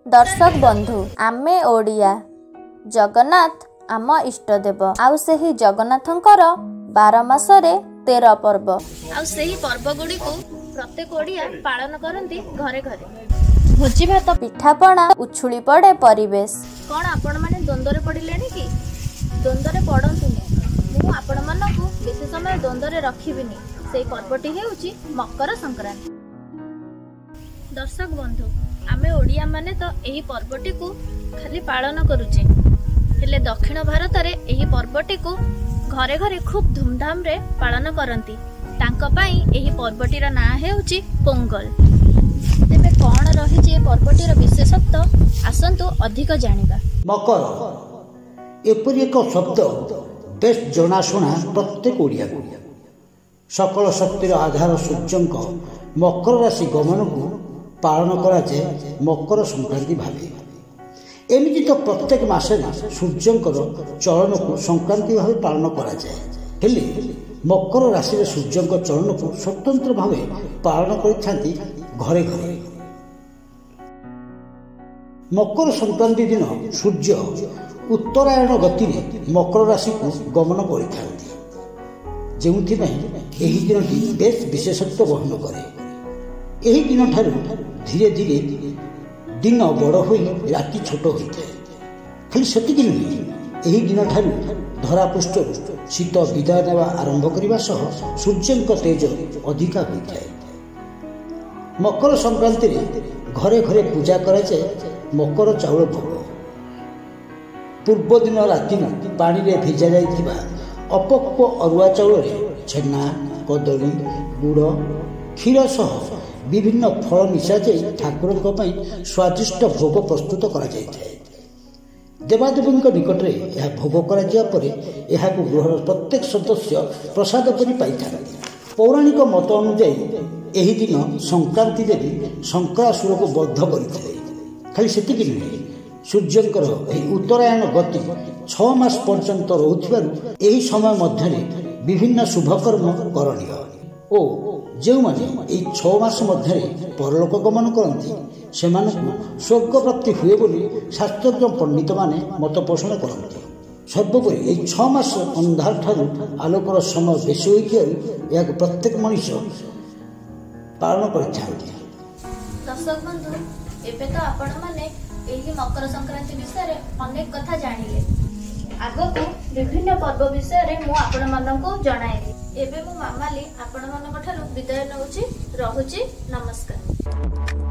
दर्शक बंधु आमे ओडिया जगन्नाथ आम इष्टदेव आउ सेही जगन्नाथंकर 12 मासरे 13 पर्व आउ सेही पर्व गुडी को प्रत्येक ओडिया पालन करंती घरे घरे भोजी भात पिठापଣା उछुली पड़े परिवेश कौन आपण माने द्वंद्वरे पड़िलेनी कि द्वंद्वरे पड़ंतुनी मु आपण मानकु बेसी समय द्वंद्वरे रखिबिनी सेही पर्वटी हेउची मकर संक्रांति। दर्शक बंधु आमे ओडिया माने तो एही पर्वटी को खाली पालन करूचे हेले दक्षिण भारत रे एही पर्वटी को घरे घरे खूब धूमधाम रे पालन करंती तांको पई एही पर्वटी रा नाम हेउची पोंगल। तेबे कोन रहिची ए पर्वटी रा विशेषत्व आसंतु अधिक जानिबा। मकर एपरि एक शब्द बेस जनाशुना प्रत्येक ओडिया को सकल शक्तिर आधार सूर्यंक मकर राशि गमन को पालन करा जाए मकर संक्रांति भावे। एमती तो प्रत्येक मासे सूर्यंकर चलन को संक्रांति भावे पालन करा जाए हेले मकर राशि सूर्यंक चलन को स्वतंत्र भावे पालन करथांती घरे घरे। मकर संक्रांति दिन सूर्य उत्तरायण गति में मकर राशि को गमन करथांती जेउथि एही दिनटी बेस विशेषत्व बहन करे। एही दिन ठारू धीरे धीरे दिन बड़ हो राति छोट होता है खाली सेतिक नुहे एही दिन ठारू धरापृष्ठ शीत विदाय नेवा आरंभ करने सह सूर्यंक तेज अधिका होता है। मकर संक्रांति घरे घरे पूजा करा जाए मकर चाउल भोग। पूर्व दिन राति पानी रे भिजा जाइथिबा अपक्व अरुआ चाउल छेना कदली गुड़ क्षीर सह विभिन्न फल मिसा जाई ठाकुरଙ୍କ ପାଇଁ स्वादिष्ट भोग प्रस्तुत करा जायଥାଏ। देवादेवीଙ୍କ निकटरे यह भोग करा जिया परे एहाकु गृहर प्रत्येक सदस्य प्रसाद करी पाइथांती। पौराणिक मत अनुसार एही दिन संक्रांति देवी शंकरासुर को बद्ध करथिले खाली सेतिक नुहे सूर्यंकर एही उत्तरायण गति 6 मास पर्यंत रहुथिबारु एही समय मध्यरे विभिन्न शुभकर्म करणीय ओ जो माने 6 मास मध्य परलोक गमन करती से स्वर्ग प्राप्ति हुए बोली शास्त्रज्ञ पंडित माने मत पोषण करती। सर्वोपरि 6 मास अंधार ठारू आलोकर समय बेसी होइथिया प्रत्येक मनुष्य पालन करथांती। दर्शक बंधु एबे तो आपण माने एही मकर संक्रांति विषय अनेक कथा जानिले आगको विभिन्न पर्व विषय मु आपण माननको जणाइली। एबे मु मामाली आपण मानक ठारू विदाय नउची रहुची नमस्कार।